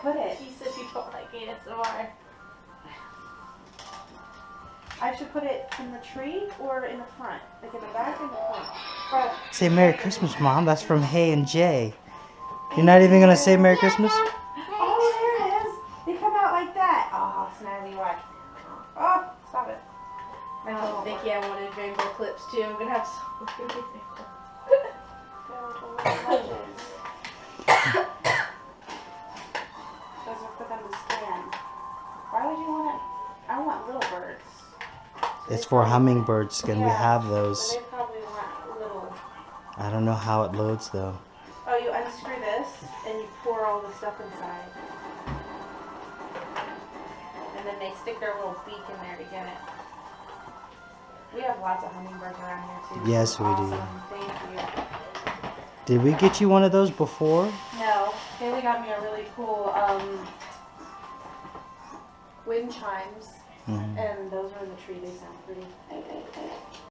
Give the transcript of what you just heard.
put it? She said you don't like ASMR. I should put it in the tree or in the front? Like in the back or in the front? Front. Say Merry Christmas, Mom. That's from Hay and Jay. You're not even gonna say Merry Christmas? Oh, there it is. They come out like that. Oh, snazzy, watch. Oh, stop it. Vicky, I wanted rainbow clips too. I'm gonna have so many Those are for them to stand. Why would you want it? I want little birds. It's for hummingbird skin. We have those. So they probably want little. I don't know how it loads though. Oh, you unscrew this and you pour all the stuff inside. And then they stick their little beak in there to get it. We have lots of hummingbirds around here too. Yes, we do. Thank you. Did we get you one of those before? No, Haley got me a really cool wind chimes, and those are in the tree. They sound pretty.